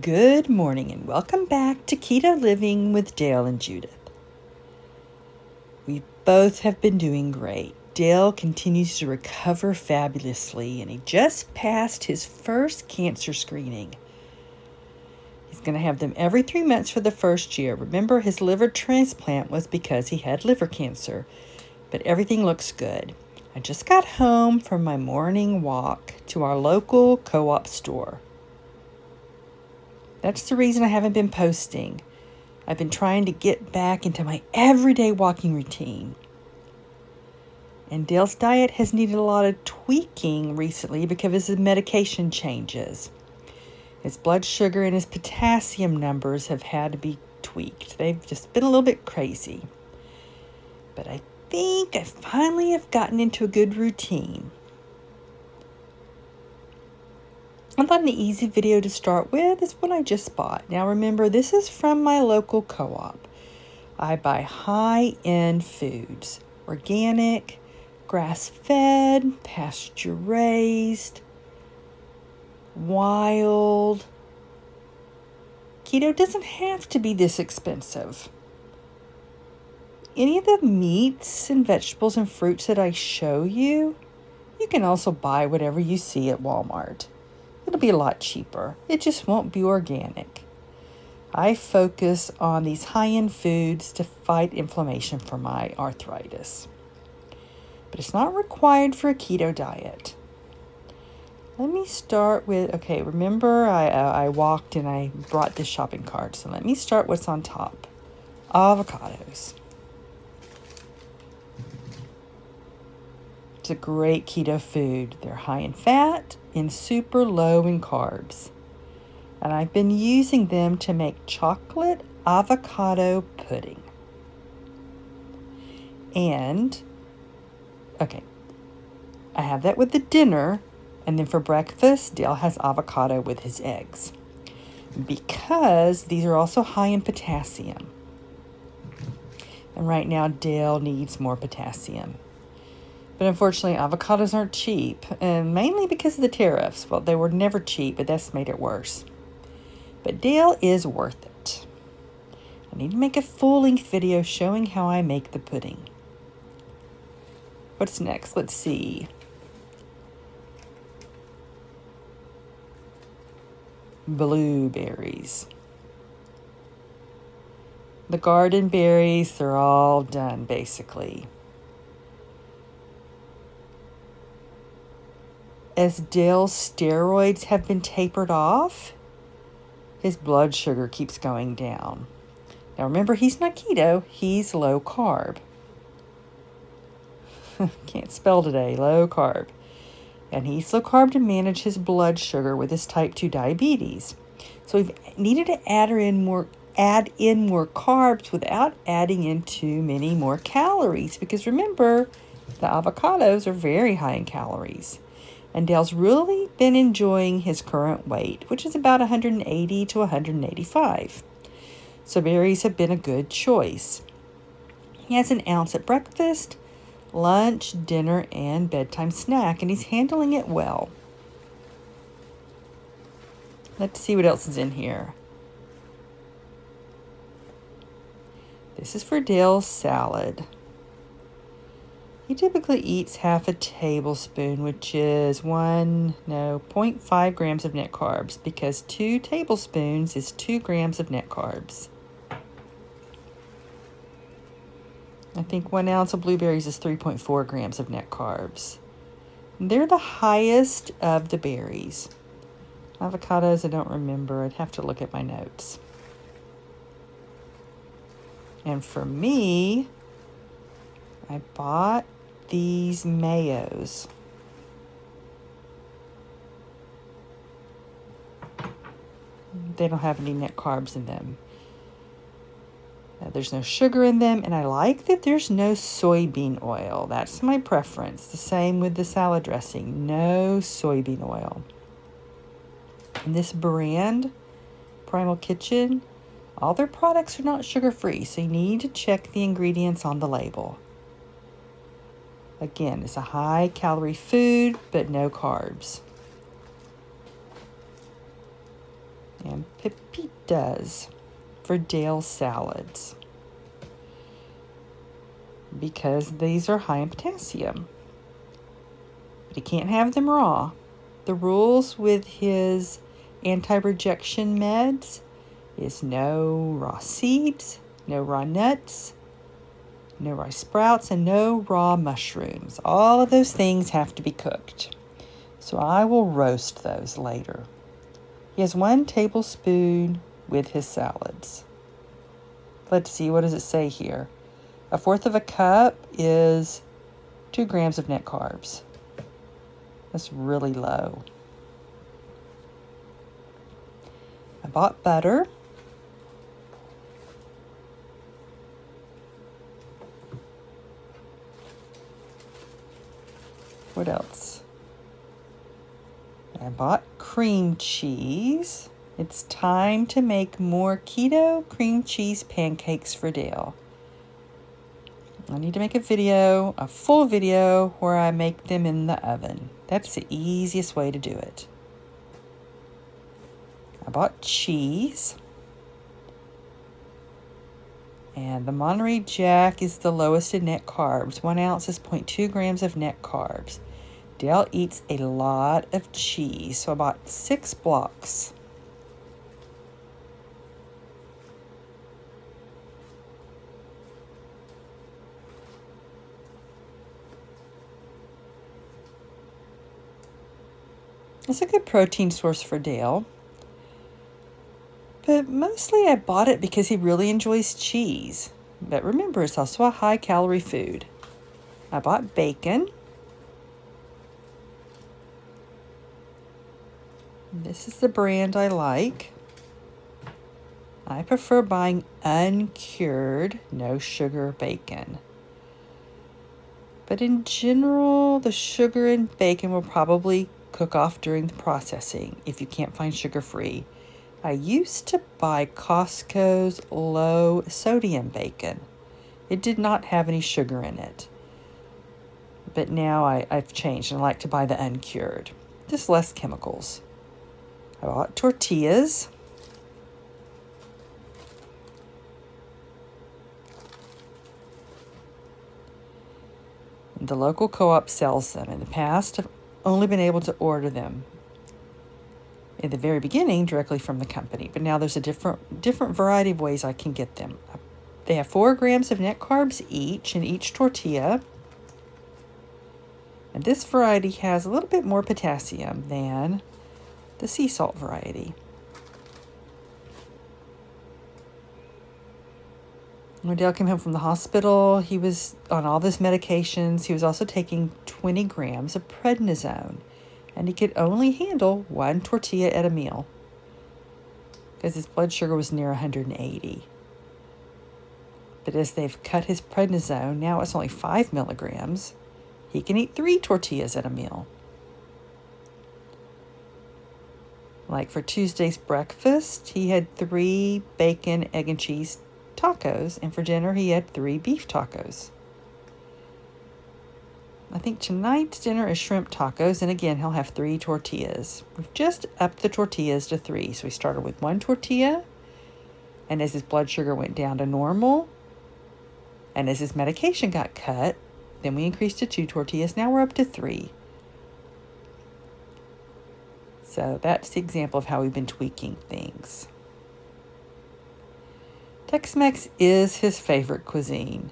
Good morning and welcome back to Keto Living with Dale and Judith. We both have been doing great. Dale continues to recover fabulously and he just passed his first cancer screening. He's going to have them every 3 months for the first year. Remember, his liver transplant was because he had liver cancer, but everything looks good. I just got home from my morning walk to our local co-op store. That's the reason I haven't been posting. I've been trying to get back into my everyday walking routine. And Dale's diet has needed a lot of tweaking recently because of his medication changes. His blood sugar and his potassium numbers have had to be tweaked. They've just been a little bit crazy. But I think I finally have gotten into a good routine. I thought an easy video to start with is what I just bought. Now remember, this is from my local co-op. I buy high-end foods, organic, grass-fed, pasture-raised, wild. Keto doesn't have to be this expensive. Any of the meats and vegetables and fruits that I show you, you can also buy whatever you see at Walmart. It'll be a lot cheaper. It just won't be organic. I focus on these high-end foods to fight inflammation for my arthritis. But it's not required for a keto diet. Let me start with, remember I walked and I brought this shopping cart. So let me start what's on top. Avocados. It's a great keto food. They're high in fat and super low in carbs. And I've been using them to make chocolate avocado pudding. And, I have that with the dinner. And then for breakfast, Dale has avocado with his eggs. Because these are also high in potassium. And right now, Dale needs more potassium. But unfortunately, avocados aren't cheap, and mainly because of the tariffs. Well, they were never cheap, but that's made it worse. But Dale is worth it. I need to make a full-length video showing how I make the pudding. What's next? Let's see. Blueberries. The garden berries, they're all done, basically. As Dale's steroids have been tapered off, his blood sugar keeps going down. Now remember, he's not keto, he's low carb. Can't spell today, low carb. And he's low carb to manage his blood sugar with his type 2 diabetes. So we've needed to add in more carbs without adding in too many more calories. Because remember, the avocados are very high in calories. And Dale's really been enjoying his current weight, which is about 180 to 185. So berries have been a good choice. He has an ounce at breakfast, lunch, dinner, and bedtime snack, and he's handling it well. Let's see what else is in here. This is for Dale's salad. He typically eats half a tablespoon, which is 0.5 grams of net carbs, because 2 tablespoons is 2 grams of net carbs. I think 1 ounce of blueberries is 3.4 grams of net carbs. They're the highest of the berries. Avocados, I don't remember. I'd have to look at my notes. And for me, I bought these mayos. They don't have any net carbs in them. There's no sugar in them, and I like that there's no soybean oil. That's my preference. The same with the salad dressing. No soybean oil. And this brand, Primal Kitchen, all their products are not sugar-free, so you need to check the ingredients on the label. Again, it's a high-calorie food, but no carbs. and pepitas for Dale's salads because these are high in potassium. But he can't have them raw. The rules with his anti-rejection meds is no raw seeds, no raw nuts, no rice sprouts, and no raw mushrooms. All of those things have to be cooked. So I will roast those later. He has 1 tablespoon with his salads. Let's see, what does it say here? 1/4 of a cup is 2 grams of net carbs. That's really low. I bought butter. What else? I bought cream cheese. It's time to make more keto cream cheese pancakes for Dale. I need to make a full video where I make them in the oven. That's the easiest way to do it. I bought cheese. And the Monterey Jack is the lowest in net carbs. 1 ounce is 0.2 grams of net carbs. Dale eats a lot of cheese, so I bought 6 blocks. It's a good protein source for Dale. But mostly I bought it because he really enjoys cheese. But remember, it's also a high-calorie food. I bought bacon. This is the brand I like. I prefer buying uncured, no sugar bacon. But in general, the sugar in bacon will probably cook off during the processing if you can't find sugar-free. I used to buy Costco's low sodium bacon. It did not have any sugar in it. But now I've changed and I like to buy the uncured. Just less chemicals. I bought tortillas. The local co-op sells them. In the past, I've only been able to order them in the very beginning directly from the company, but now there's a different variety of ways I can get them. They have 4 grams of net carbs each in each tortilla, and this variety has a little bit more potassium than the sea salt variety. When Dale came home from the hospital, he was on all these medications. He was also taking 20 grams of prednisone, and he could only handle 1 tortilla at a meal because his blood sugar was near 180. But as they've cut his prednisone, now it's only 5 milligrams. He can eat 3 tortillas at a meal. Like for Tuesday's breakfast, he had 3 bacon, egg, and cheese tacos, and for dinner he had 3 beef tacos. I think tonight's dinner is shrimp tacos, and again he'll have 3 tortillas. We've just upped the tortillas to 3, so we started with 1 tortilla, and as his blood sugar went down to normal, and as his medication got cut, then we increased to 2 tortillas. Now we're up to 3. So that's the example of how we've been tweaking things. Tex-Mex is his favorite cuisine.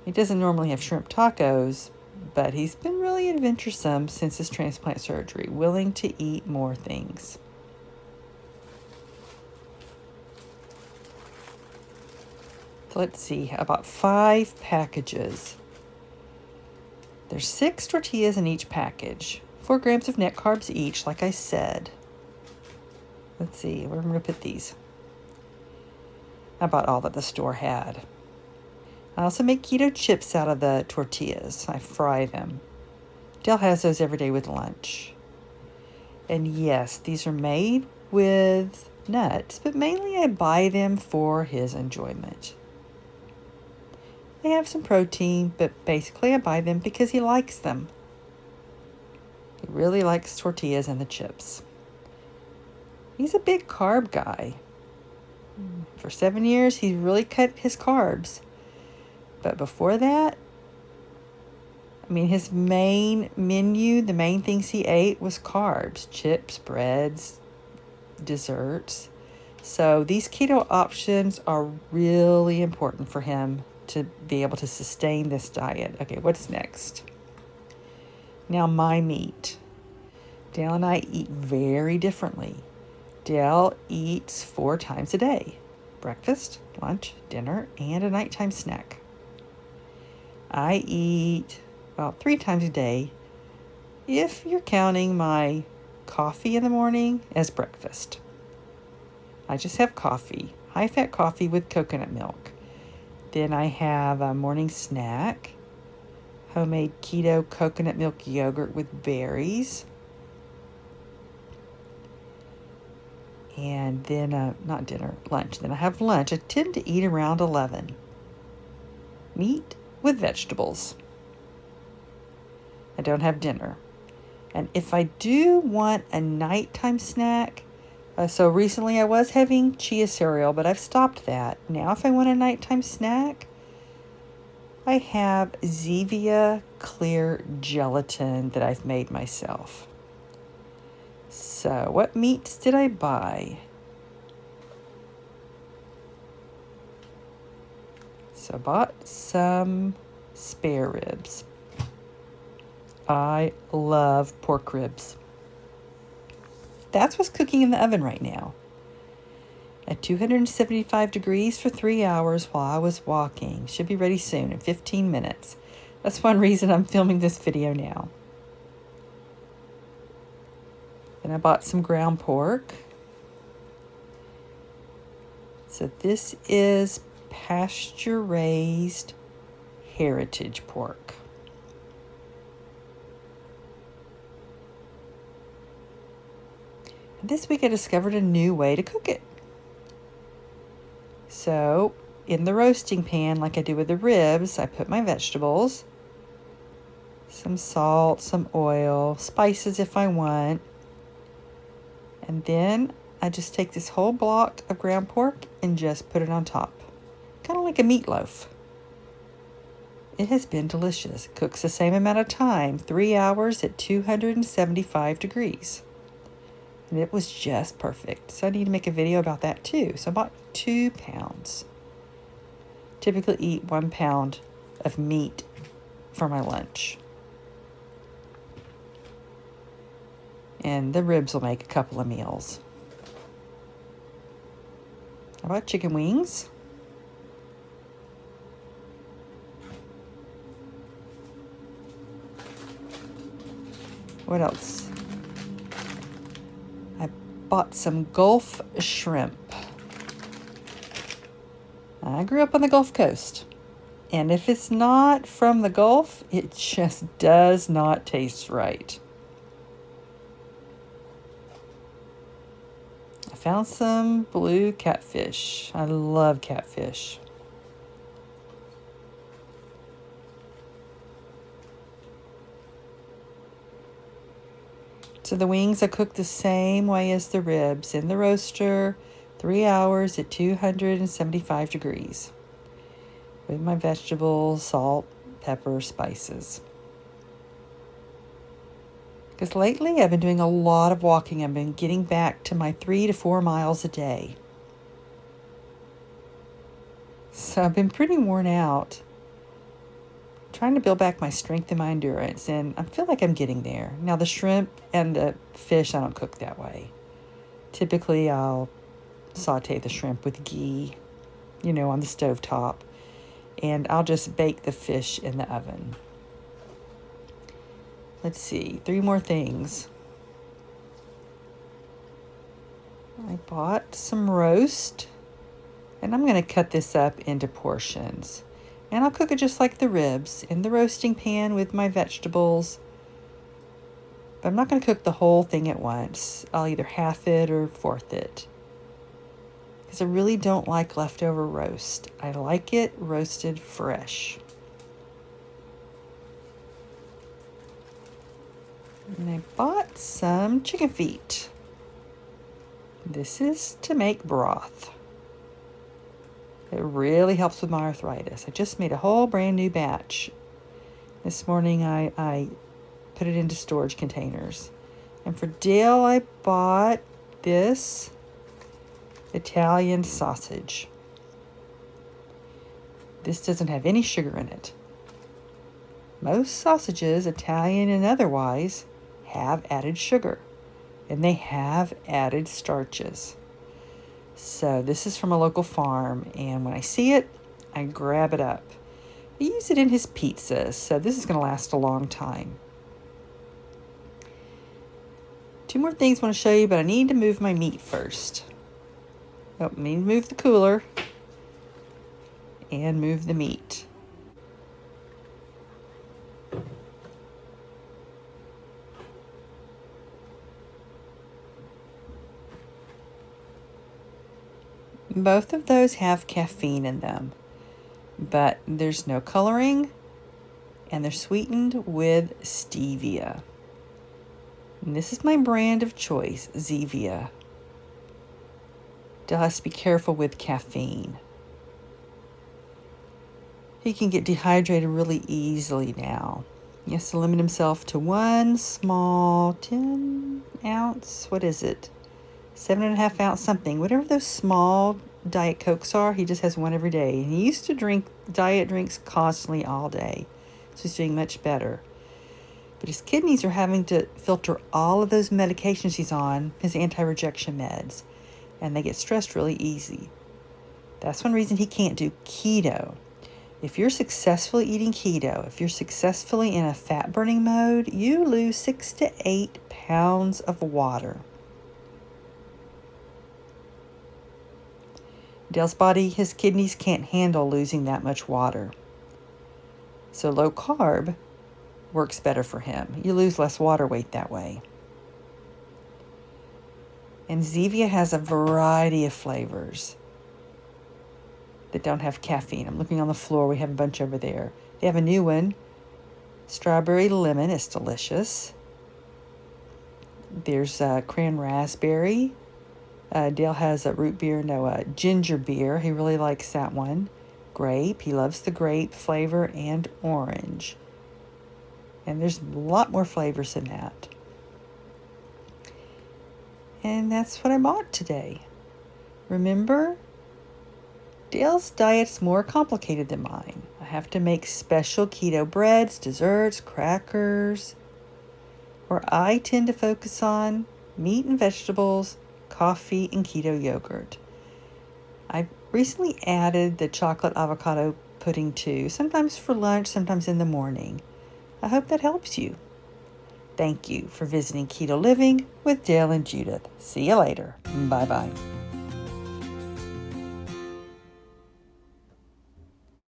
He doesn't normally have shrimp tacos, but he's been really adventuresome since his transplant surgery, willing to eat more things. So let's see, about 5 packages. There's 6 tortillas in each package, 4 grams of net carbs each, like I said. Let's see, where am I going to put these? I bought all that the store had. I also make keto chips out of the tortillas. I fry them. Dale has those every day with lunch. And yes, these are made with nuts, but mainly I buy them for his enjoyment. They have some protein, but basically I buy them because he likes them. He really likes tortillas and the chips. He's a big carb guy. For 7 years, he really cut his carbs. But before that, I mean, his main menu, the main things he ate was carbs, chips, breads, desserts. So these keto options are really important for him to be able to sustain this diet. Okay, what's next? Now, my meat. Dale and I eat very differently. Dale eats 4 times a day: breakfast, lunch, dinner, and a nighttime snack. I eat about 3 times a day, if you're counting my coffee in the morning as breakfast. I just have coffee, high-fat coffee with coconut milk. Then I have a morning snack, homemade keto coconut milk yogurt with berries. And then, not dinner, lunch. Then I have lunch. I tend to eat around 11. Meat with vegetables. I don't have dinner. And if I do want a nighttime snack, so recently I was having chia cereal, but I've stopped that. Now if I want a nighttime snack, I have Zevia clear gelatin that I've made myself. So what meats did I buy? So I bought some spare ribs. I love pork ribs. That's what's cooking in the oven right now. At 275 degrees for 3 hours while I was walking. Should be ready soon, in 15 minutes. That's one reason I'm filming this video now. Then I bought some ground pork. So this is pasture-raised heritage pork. And this week I discovered a new way to cook it. So in the roasting pan, like I do with the ribs, I put my vegetables, some salt, some oil, spices if I want. And then I just take this whole block of ground pork and just put it on top. Kind of like a meatloaf. It has been delicious. It cooks the same amount of time, 3 hours at 275 degrees. And it was just perfect. So I need to make a video about that too. So I bought 2 pounds. Typically eat 1 pound of meat for my lunch. And the ribs will make a couple of meals. I bought chicken wings. What else? I bought some Gulf shrimp. I grew up on the Gulf Coast. And if it's not from the Gulf, it just does not taste right. I found some blue catfish. I love catfish. So the wings I cook the same way as the ribs, in the roaster, 3 hours at 275 degrees. With my vegetables, salt, pepper, spices. Because lately I've been doing a lot of walking. I've been getting back to my 3 to 4 miles a day. So I've been pretty worn out. Trying to build back my strength and my endurance, and I feel like I'm getting there. Now the shrimp and the fish I don't cook that way. Typically I'll saute the shrimp with ghee, on the stovetop, and I'll just bake the fish in the oven. Let's see, 3 more things. I bought some roast, and I'm going to cut this up into portions. And I'll cook it just like the ribs, in the roasting pan with my vegetables. But I'm not going to cook the whole thing at once. I'll either half it or fourth it. Because I really don't like leftover roast. I like it roasted fresh. And I bought some chicken feet. This is to make broth. It really helps with my arthritis. I just made a whole brand new batch. This morning I put it into storage containers. And for Dale, I bought this Italian sausage. This doesn't have any sugar in it. Most sausages, Italian and otherwise, have added sugar, and they have added starches. So this is from a local farm, and when I see it, I grab it up. I use it in his pizzas, so this is going to last a long time. Two more things I want to show you, but I need to move my meat first. I need to move the cooler and move the meat. Both of those have caffeine in them, but there's no coloring, and they're sweetened with stevia. And this is my brand of choice, Zevia. Dale has to be careful with caffeine. He can get dehydrated really easily now. He has to limit himself to one small 10 ounce, 7.5 ounce something. Whatever those small Diet Cokes are, he just has one every day. And he used to drink diet drinks constantly all day. So he's doing much better. But his kidneys are having to filter all of those medications he's on, his anti-rejection meds. And they get stressed really easy. That's one reason he can't do keto. If you're successfully eating keto, if you're successfully in a fat-burning mode, you lose 6 to 8 pounds of water. Dale's body, his kidneys can't handle losing that much water. So low carb works better for him. You lose less water weight that way. And Zevia has a variety of flavors that don't have caffeine. I'm looking on the floor. We have a bunch over there. They have a new one. Strawberry lemon is delicious. There's cran raspberry. Dale has a ginger beer. He really likes that one. Grape. He loves the grape flavor, and orange. And there's a lot more flavors than that. And that's what I bought today. Remember, Dale's diet's more complicated than mine. I have to make special keto breads, desserts, crackers. Where I tend to focus on meat and vegetables, coffee, and keto yogurt. I've recently added the chocolate avocado pudding too, sometimes for lunch, sometimes in the morning. I hope that helps you. Thank you for visiting Keto Living with Dale and Judith. See you later. Bye-bye.